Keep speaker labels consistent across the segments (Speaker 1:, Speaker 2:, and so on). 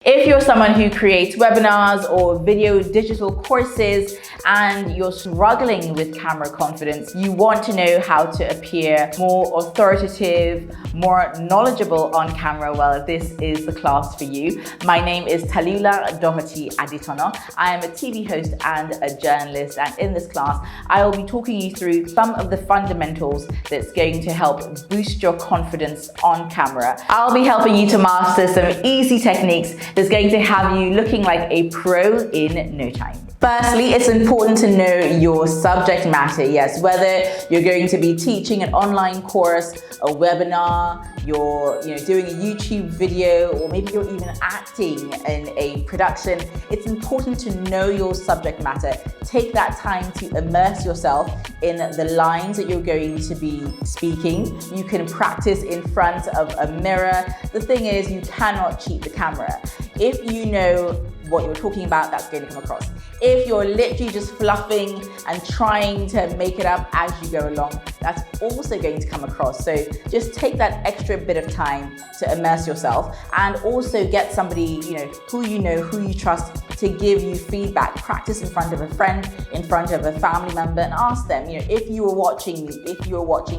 Speaker 1: If you're someone who creates webinars or video digital courses and you're struggling with camera confidence, you want to know how to appear more authoritative, more knowledgeable on camera, well, this is the class for you. My name is Tallulah Aditono. I am a TV host and a journalist, and in this class, I will be talking you through some of the fundamentals that's going to help boost your confidence on camera. I'll be helping you to master some easy techniques that's going to have you looking like a pro in no time. Firstly, it's important to know your subject matter. Yes, whether you're going to be teaching an online course, a webinar, you're doing a YouTube video, or maybe you're even acting in a production, it's important to know your subject matter. Take that time to immerse yourself in the lines that you're going to be speaking. You can practice in front of a mirror. The thing is, you cannot cheat the camera. If you know what you're talking about, that's going to come across. If you're literally just fluffing and trying to make it up as you go along, that's also going to come across. So just take that extra bit of time to immerse yourself, and also get somebody who you trust to give you feedback. Practice in front of a friend, in front of a family member, and ask them, if you were watching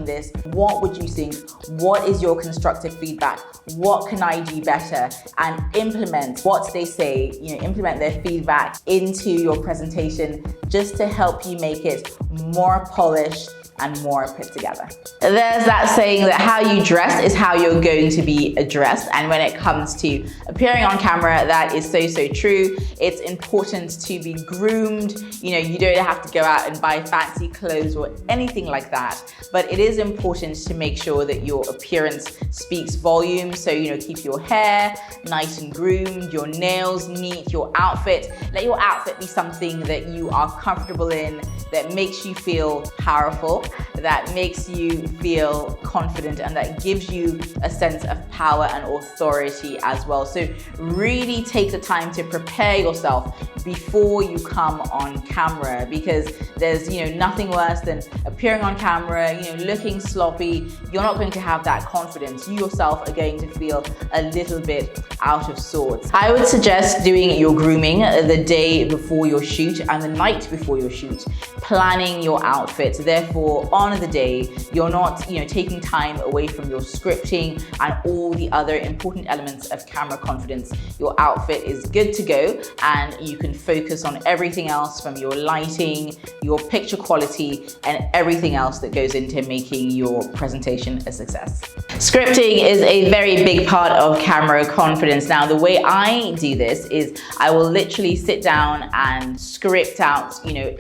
Speaker 1: this, what would you think? What is your constructive feedback? What can I do better? And implement what they say, implement their feedback into your presentation, just to help you make it more polished and more put together. There's that saying that how you dress is how you're going to be addressed. And when it comes to appearing on camera, that is so true. It's important to be groomed. You don't have to go out and buy fancy clothes or anything like that. But it is important to make sure that your appearance speaks volume. So, keep your hair nice and groomed, your nails neat, your outfit. Let your outfit be something that you are comfortable in, that makes you feel powerful, that makes you feel confident, and that gives you a sense of power and authority as well. So really take the time to prepare yourself before you come on camera, because there's nothing worse than appearing on camera, looking sloppy. You're not going to have that confidence. You yourself are going to feel a little bit out of sorts. I would suggest doing your grooming the day before your shoot and the night before your shoot, planning your outfit. Therefore, on the day, you're not taking time away from your scripting and all the other important elements of camera confidence. Your outfit is good to go, and you can focus on everything else, from your lighting, your picture quality, and everything else that goes into making your presentation a success. Scripting is a very big part of camera confidence. Now, the way I do this is I will literally sit down and script out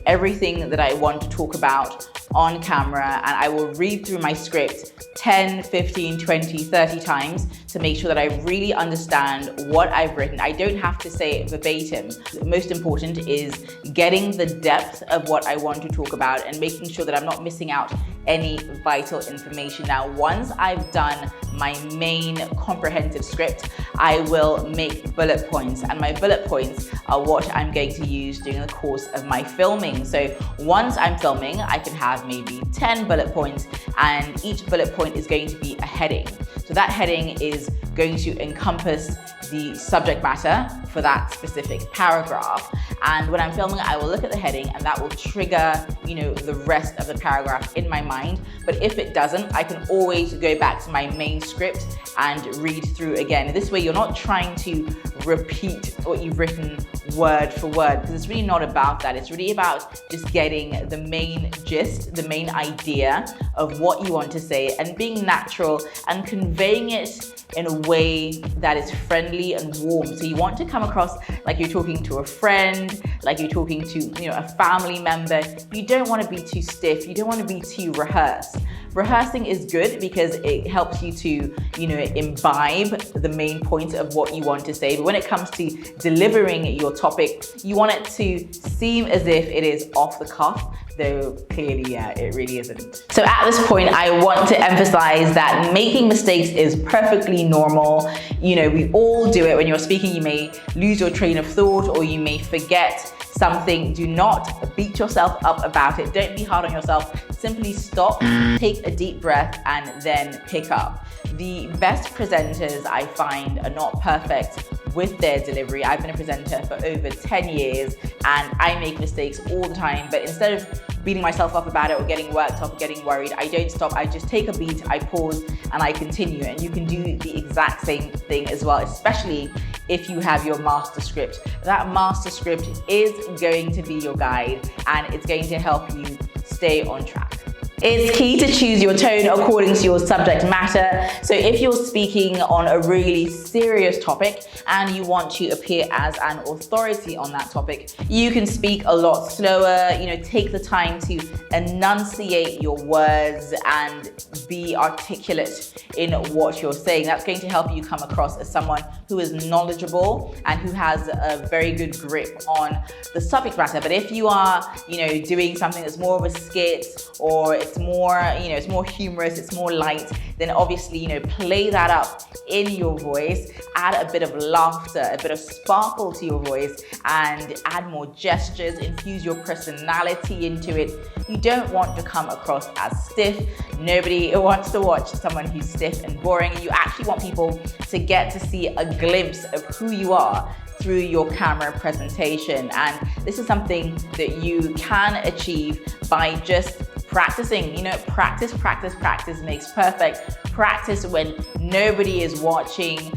Speaker 1: everything that I want to talk about on camera, and I will read through my script 10, 15, 20, 30 times to make sure that I really understand what I've written. I don't have to say it verbatim. The most important is getting the depth of what I want to talk about and making sure that I'm not missing out any vital information. Now, once I've done my main comprehensive script, I will make bullet points, and my bullet points are what I'm going to use during the course of my filming. So once I'm filming, I can have maybe 10 bullet points, and each bullet point is going to be a heading. So that heading is going to encompass the subject matter for that specific paragraph. And when I'm filming, I will look at the heading, and that will trigger, the rest of the paragraph in my mind. But if it doesn't, I can always go back to my main script and read through again. This way, you're not trying to repeat what you've written word for word, because it's really not about that. It's really about just getting the main gist, the main idea of what you want to say, and being natural and conveying it in a way that is friendly and warm. So you want to come across like you're talking to a friend, like you're talking to a family member. You don't want to be too stiff. You don't want to be too rehearsed. Rehearsing is good because it helps you to, imbibe the main point of what you want to say. But when it comes to delivering your topic, you want it to seem as if it is off the cuff, though clearly, it really isn't. So at this point, I want to emphasize that making mistakes is perfectly normal. We all do it. When you're speaking, you may lose your train of thought, or you may forget something. Do not beat yourself up about it. Don't be hard on yourself. Simply stop, take a deep breath, and then pick up. The best presenters I find are not perfect, with their delivery. I've been a presenter for over 10 years and I make mistakes all the time, but instead of beating myself up about it or getting worked up or getting worried, I don't stop. I just take a beat, I pause, and I continue. And you can do the exact same thing as well, especially if you have your master script. That master script is going to be your guide and it's going to help you stay on track. It's key to choose your tone according to your subject matter. So if you're speaking on a really serious topic and you want to appear as an authority on that topic, you can speak a lot slower, take the time to enunciate your words and be articulate in what you're saying. That's going to help you come across as someone who is knowledgeable and who has a very good grip on the subject matter. But if you are, doing something that's more of a skit, or it's more humorous, it's more light, then obviously, play that up in your voice, add a bit of laughter, a bit of sparkle to your voice, and add more gestures, infuse your personality into it. You don't want to come across as stiff. Nobody wants to watch someone who's stiff and boring. You actually want people to get to see a glimpse of who you are through your camera presentation. And this is something that you can achieve by just practicing. Practice makes perfect. Practice when nobody is watching.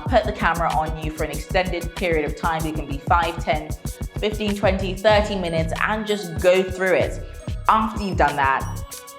Speaker 1: Put the camera on you for an extended period of time. It can be 5, 10, 15, 20, 30 minutes, and just go through it. After you've done that,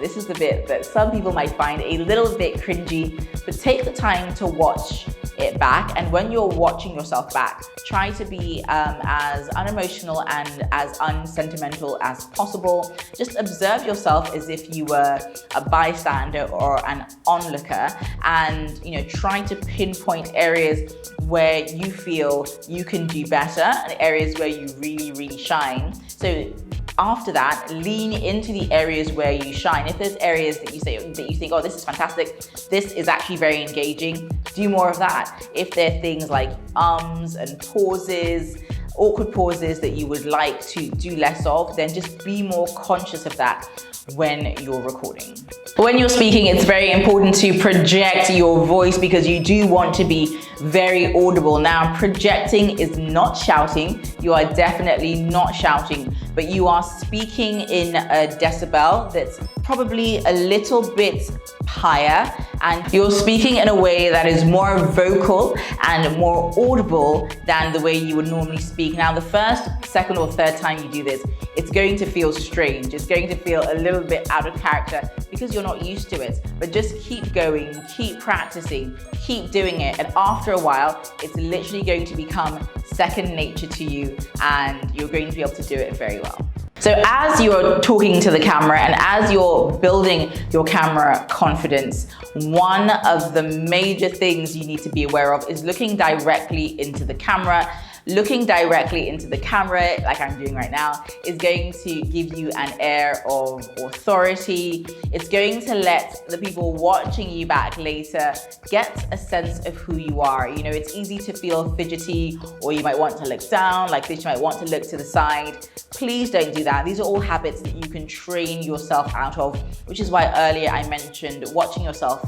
Speaker 1: this is the bit that some people might find a little bit cringy, but take the time to watch it back. And when you're watching yourself back, try to be as unemotional and as unsentimental as possible. Just observe yourself as if you were a bystander or an onlooker, and try to pinpoint areas where you feel you can do better and areas where you really shine. So after that, lean into the areas where you shine. If there's areas that you think, oh, this is fantastic, this is actually very engaging, do more of that. If there are things like ums and pauses, awkward pauses that you would like to do less of, then just be more conscious of that when you're recording. When you're speaking, it's very important to project your voice because you do want to be very audible. Now, projecting is not shouting. You are definitely not shouting, but you are speaking in a decibel that's probably a little bit higher, and you're speaking in a way that is more vocal and more audible than the way you would normally speak. Now, the first, second, or third time you do this, it's going to feel strange. It's going to feel a little bit out of character because you're not used to it. But just keep going, keep practicing, keep doing it. And after a while, it's literally going to become second nature to you, and you're going to be able to do it very well. So as you're talking to the camera and as you're building your camera confidence, one of the major things you need to be aware of is looking directly into the camera. Looking directly into the camera, like I'm doing right now, is going to give you an air of authority. It's going to let the people watching you back later get a sense of who you are. It's easy to feel fidgety, or you might want to look down like this, you might want to look to the side. Please don't do that. These are all habits that you can train yourself out of, which is why earlier I mentioned watching yourself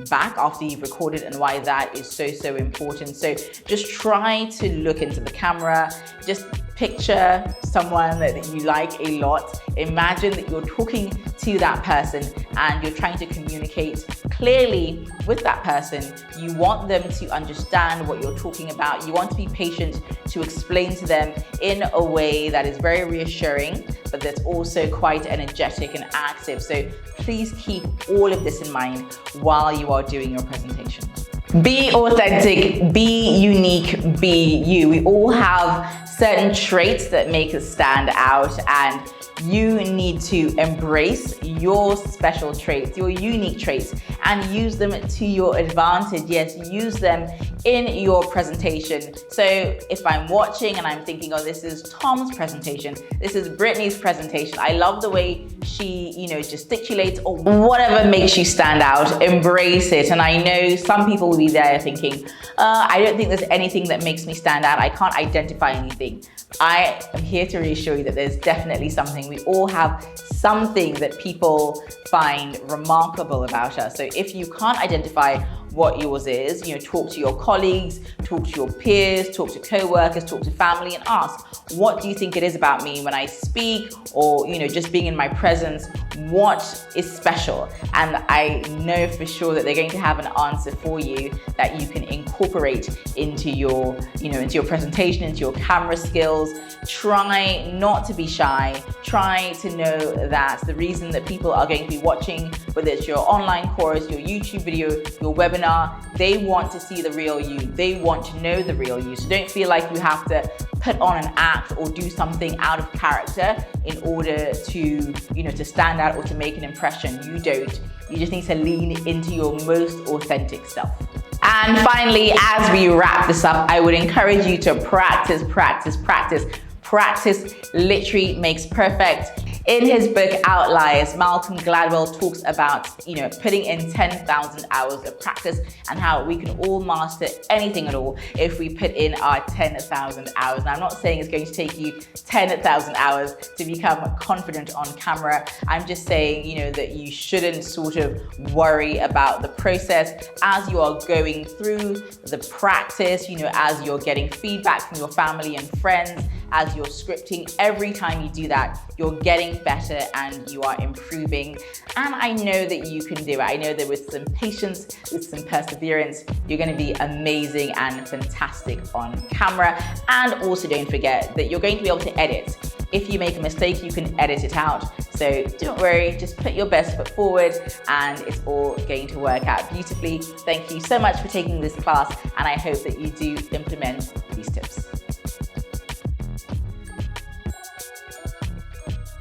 Speaker 1: back after you've recorded and why that is so important. So just try to look into the camera. Just picture someone that you like a lot. Imagine that you're talking to that person and you're trying to communicate clearly with that person. You want them to understand what you're talking about. You want to be patient to explain to them in a way that is very reassuring, but that's also quite energetic and active. So please keep all of this in mind while you are doing your presentation. Be authentic, be unique, be you. We all have certain traits that make us stand out, and you need to embrace your special traits, your unique traits, and use them to your advantage. Yes, use them in your presentation. So if I'm watching and I'm thinking, oh, this is Tom's presentation, this is Brittany's presentation, I love the way she, gesticulates, or whatever makes you stand out, embrace it. And I know some people will be there thinking, I don't think there's anything that makes me stand out. I can't identify anything. I am here to reassure you that there's definitely something. We all have something that people find remarkable about us. So if you can't identify what yours is. Talk to your colleagues, talk to your peers, talk to co-workers, talk to family, and ask, what do you think it is about me when I speak, or just being in my presence? What is special? And I know for sure that they're going to have an answer for you that you can incorporate into your, into your presentation, into your camera skills. Try not to be shy. Try to know that the reason that people are going to be watching, whether it's your online course, your YouTube video, your webinar, they want to see the real you. They want to know the real you. So don't feel like you have to put on an act or do something out of character in order to, to stand out or to make an impression. You don't. You just need to lean into your most authentic self. And finally, as we wrap this up, I would encourage you to practice, practice, practice. Practice literally makes perfect. In his book Outliers, Malcolm Gladwell talks about, putting in 10,000 hours of practice and how we can all master anything at all if we put in our 10,000 hours. Now, I'm not saying it's going to take you 10,000 hours to become confident on camera. I'm just saying, that you shouldn't sort of worry about the process as you are going through the practice, as you're getting feedback from your family and friends, as you're scripting. Every time you do that, you're getting better and you are improving. And I know that you can do it. I know that with some patience, with some perseverance, you're going to be amazing and fantastic on camera. And also don't forget that you're going to be able to edit. If you make a mistake, you can edit it out. So don't worry, just put your best foot forward and it's all going to work out beautifully. Thank you so much for taking this class, and I hope that you do implement these tips.